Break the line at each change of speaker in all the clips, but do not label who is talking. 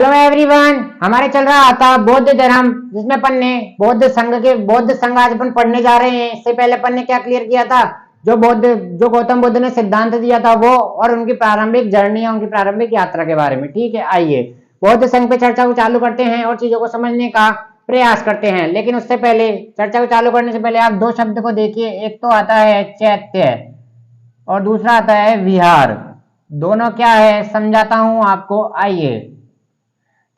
Hello everyone, हमारे चल रहा था बौद्ध धर्म, जिसमें अपन ने बौद्ध संघ आज अपन पढ़ने जा रहे हैं। इससे पहले अपन ने क्या क्लियर किया था? जो गौतम बुद्ध ने सिद्धांत दिया था वो, और उनकी प्रारंभिक जर्नी या उनकी प्रारंभिक यात्रा के बारे में। ठीक है, आइए बौद्ध संघ पे चर्चा को चालू करते हैं और चीजों को समझने का प्रयास करते हैं। लेकिन उससे पहले, चर्चा को चालू करने से पहले आप दो शब्द को देखिए। एक तो आता है चैत्य और दूसरा आता है विहार। दोनों क्या है समझाता हूं आपको, आइए।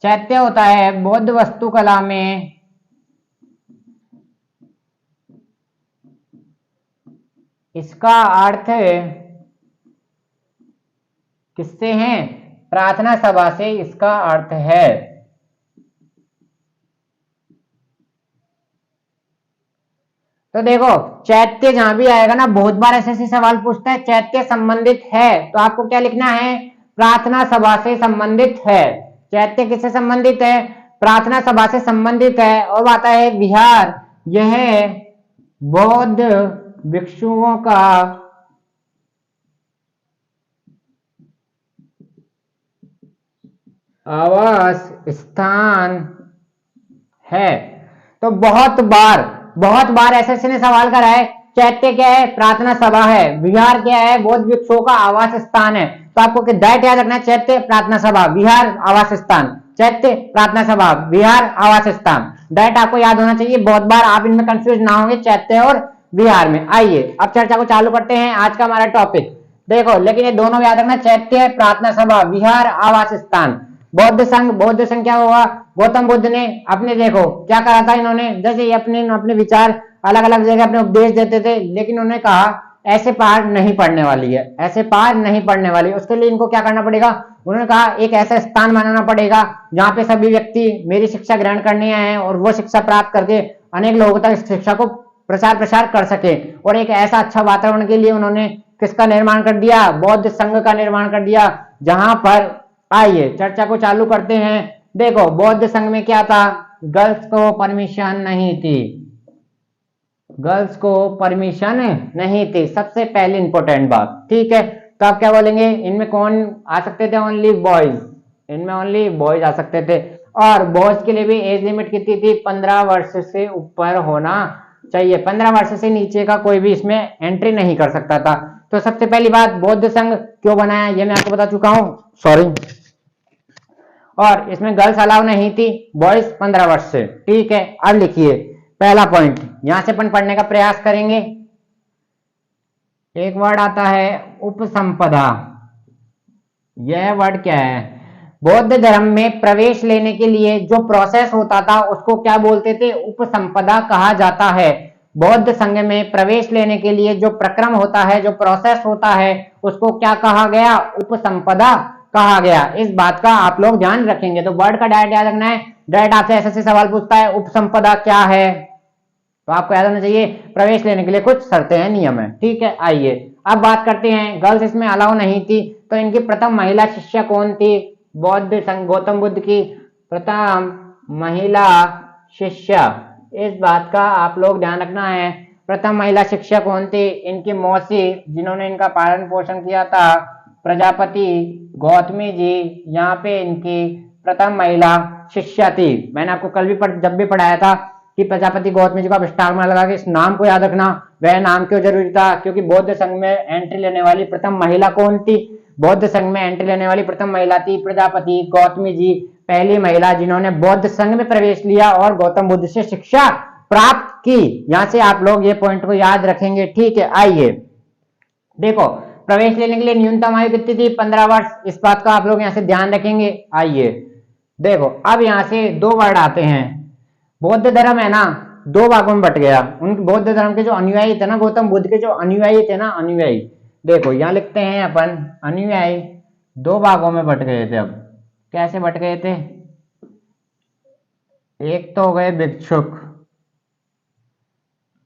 चैत्य होता है बौद्ध वास्तुकला में इसका अर्थ किससे है? प्रार्थना सभा से इसका अर्थ है। तो देखो, चैत्य जहां भी आएगा ना, बहुत बार ऐसे सवाल पूछता है चैत्य संबंधित है, तो आपको क्या लिखना है? प्रार्थना सभा से संबंधित है। चैत्य किससे संबंधित है? प्रार्थना सभा से संबंधित है। और आता है विहार, यह बौद्ध भिक्षुओं का आवास स्थान है। तो बहुत बार एसएससी ने सवाल करा है, चैत्य क्या है? प्रार्थना सभा है। विहार क्या है? बौद्ध भिक्षुओं का आवास स्थान है। तो आपको दैट याद रखना है, चैत्य प्रार्थना सभा विहार आवास स्थान, चैत्य प्रार्थना सभा विहार आवास स्थान। दैट आपको याद होना चाहिए। बहुत बार आप इनमें कंफ्यूज ना होंगे चैत्य और विहार में। आइए अब चर्चा को चालू करते हैं। आज का हमारा टॉपिक देखो, लेकिन ये दोनों याद रखना, चैत्य प्रार्थना सभा विहार आवास स्थान। बौद्ध संघ क्या हुआ? गौतम बुद्ध ने अपने, देखो क्या करा था इन्होंने, जैसे ये अपने विचार अलग अलग जगह अपने उपदेश देते थे, लेकिन उन्होंने कहा ऐसे पार नहीं पड़ने वाली है, ऐसे पार नहीं पड़ने वाली। उसके लिए इनको क्या करना पड़ेगा? उन्होंने कहा एक ऐसा स्थान बनाना पड़ेगा जहां पे सभी व्यक्ति मेरी शिक्षा ग्रहण करने आए और वो शिक्षा प्राप्त करके अनेक लोगों तक इस शिक्षा को प्रसार कर सके। और एक ऐसा अच्छा वातावरण के लिए उन्होंने किसका निर्माण कर दिया? बौद्ध संघ का निर्माण कर दिया। जहां पर, आइए चर्चा को चालू करते हैं। देखो, बौद्ध संघ में क्या था? गर्ल्स को परमिशन नहीं थी, गर्ल्स को परमिशन नहीं थी, सबसे पहली इंपॉर्टेंट बात। ठीक है, तो आप क्या बोलेंगे? इनमें कौन आ सकते थे? ओनली बॉयज, इनमें ओनली बॉयज आ सकते थे। और बॉयज के लिए भी एज लिमिट कितनी थी? 15 वर्ष से ऊपर होना चाहिए। 15 वर्ष से नीचे का कोई भी इसमें एंट्री नहीं कर सकता था। तो सबसे पहली बात, बौद्ध संघ क्यों बनाया ये मैं आपको बता चुका हूं, सॉरी। और इसमें गर्ल्स अलाउ नहीं थी, बॉयज 15 वर्ष से। ठीक है, अब लिखिए पहला पॉइंट, यहां से अपन पढ़ने का प्रयास करेंगे। एक वर्ड आता है उपसंपदा। यह वर्ड क्या है? बौद्ध धर्म में प्रवेश लेने के लिए जो प्रोसेस होता था उसको क्या बोलते थे? उपसंपदा कहा जाता है। बौद्ध संघ में प्रवेश लेने के लिए जो प्रक्रम होता है, जो प्रोसेस होता है, उसको क्या कहा गया? उपसंपदा कहा गया। इस बात का आप लोग ध्यान रखेंगे। तो वर्ड का डायरेक्ट याद रखना है। डायरेक्ट आपसे ऐसे सवाल पूछता है उपसंपदा क्या है, तो आपको याद होना चाहिए प्रवेश लेने के लिए कुछ शर्तें हैं, नियम है। ठीक है, आइए अब बात करते हैं। गर्ल्स इसमें अलाउ नहीं थी, तो इनकी प्रथम महिला शिष्या कौन थी? बौद्ध संघ, गौतम बुद्ध की प्रथम महिला शिष्या, इस बात का आप लोग ध्यान रखना है। प्रथम महिला शिष्या कौन थी? इनकी मौसी, जिन्होंने इनका पालन पोषण किया था, प्रजापति गौतमी जी, यहाँ पे इनकी प्रथम महिला शिष्या थी। मैंने आपको कल भी जब भी पढ़ाया था कि प्रजापति गौतमी जी का स्टार मार्क लगा के इस नाम को याद रखना। वह नाम क्यों जरूरी था? क्योंकि बौद्ध संघ में एंट्री लेने वाली प्रथम महिला कौन थी? बौद्ध संघ में एंट्री लेने वाली प्रथम महिला थी प्रजापति गौतमी जी, पहली महिला जिन्होंने बौद्ध संघ में प्रवेश लिया और गौतम बुद्ध से शिक्षा प्राप्त की। यहां से आप लोग ये पॉइंट को याद रखेंगे। ठीक है, आइए देखो, प्रवेश लेने के लिए न्यूनतम आयु कितनी थी? 15 वर्ष। इस बात का आप लोग यहाँ से ध्यान रखेंगे। आइए देखो, अब यहाँ से दो वर्ड आते हैं। बौद्ध धर्म है ना, दो भागों में बट गया। उन बौद्ध धर्म के जो अनुयायी थे ना, गौतम बुद्ध के जो अनुयायी थे ना, अनुयायी, देखो यहाँ लिखते हैं अपन, अनुयायी दो भागों में बट गए थे। अब कैसे बट गए थे? एक तो हो गए भिक्षुक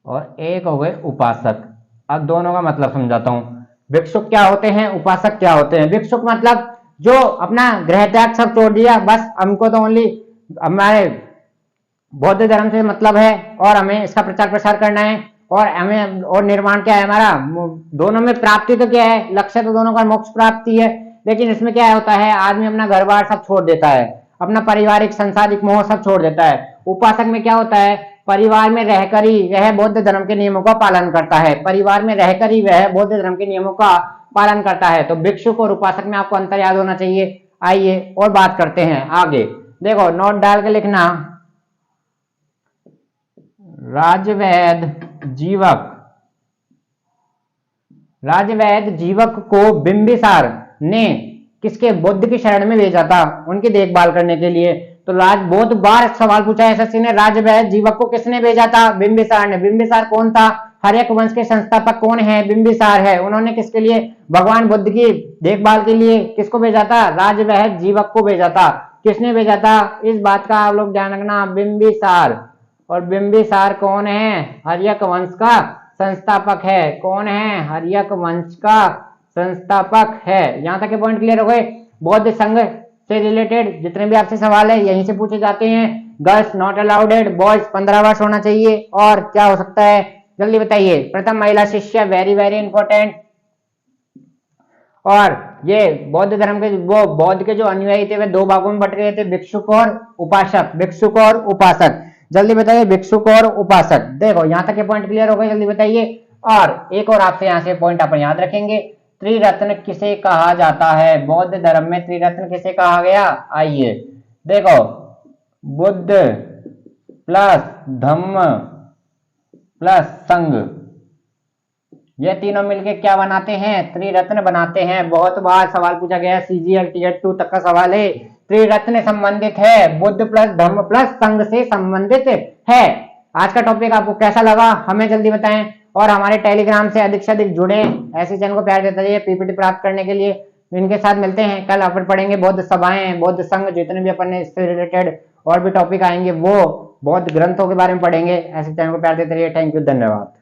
और एक हो गए उपासक। अब दोनों का मतलब समझाता हूं। भिक्षुक क्या होते हैं, उपासक क्या होते हैं? भिक्षुक मतलब जो अपना गृह त्याग सब छोड़ दिया, बस हमको तो ओनली हमारे बौद्ध धर्म से मतलब है और हमें इसका प्रचार प्रसार करना है, और हमें और निर्माण क्या है हमारा, दोनों में प्राप्ति तो क्या है, लक्ष्य तो दोनों का मोक्ष प्राप्ति है। लेकिन इसमें क्या होता है, आदमी अपना घर बार सब छोड़ देता है, अपना पारिवारिक सांसारिक मोह सब छोड़ देता है। उपासक में क्या होता है, परिवार में रहकर ही वह बौद्ध धर्म के नियमों का पालन करता है, परिवार में रहकर ही वह बौद्ध धर्म के नियमों का पालन करता है। तो भिक्षुक और उपासक में आपको अंतर याद होना चाहिए। आइए और बात करते हैं आगे। देखो नोट डाल के लिखना, राजवैद्य जीवक को बिंबिसार ने किसके, बुद्ध की शरण में भेजा था उनकी देखभाल करने के लिए। तो बहुत बार सवाल पूछा है एसएससी ने, राजवैद्य जीवक को किसने भेजा था, बिंबिसार ने। बिंबिसार कौन था, हर्यक वंश के संस्थापक कौन है, बिंबिसार है। उन्होंने किसके लिए, भगवान बुद्ध की देखभाल के लिए किसको भेजा था, राजवैद्य जीवक को भेजा था। किसने भेजा था, इस बात का आप लोग ध्यान रखना, बिंबिसार। और बिंबिसार कौन है, हर्यक वंश का संस्थापक है। कौन है, हर्यक वंश का संस्थापक है। यहां तक के पॉइंट क्लियर हो गए। बौद्ध संघ से रिलेटेड जितने भी आपसे सवाल है यहीं से पूछे जाते हैं। गर्ल्स नॉट अलाउडेड, बॉयज 15 वर्ष होना चाहिए। और क्या हो सकता है, जल्दी बताइए। प्रथम महिला शिष्य, वेरी वेरी इंपॉर्टेंट। और ये बौद्ध धर्म के बौद्ध के जो अनुयायी थे वे दो भागों में बट गए थे, भिक्षुक और उपासक। भिक्षुक और उपासक, जल्दी बताइए, भिक्षुक और उपासक। देखो यहां तक के पॉइंट क्लियर हो गए, जल्दी बताइए। और एक और आपसे यहां से पॉइंट अपन याद रखेंगे, त्रिरत्न किसे कहा जाता है, बौद्ध धर्म में त्रिरत्न किसे कहा गया। आइए देखो, बुद्ध प्लस धम्म प्लस संघ, ये तीनों मिलके क्या बनाते हैं, त्रिरत्न बनाते हैं। बहुत बार सवाल पूछा गया, सीजीएल टीयर 2 तक का सवाल है। त्रिरत्न संबंधित है, बुद्ध प्लस धम्म प्लस संघ से संबंधित है। आज का टॉपिक आपको कैसा लगा हमें जल्दी बताएं, और हमारे टेलीग्राम से अधिक जुड़े। ऐसे चैनल को प्यार देता रहिए। पीपीटी प्राप्त करने के लिए इनके साथ मिलते हैं। कल अपन पढ़ेंगे बौद्ध सभाएं, बौद्ध संघ, जितने भी अपन ने इससे रिलेटेड और भी टॉपिक आएंगे वो बौद्ध ग्रंथों के बारे में पढ़ेंगे। ऐसे चैनल को प्यार देते रहिए। थैंक यू, धन्यवाद।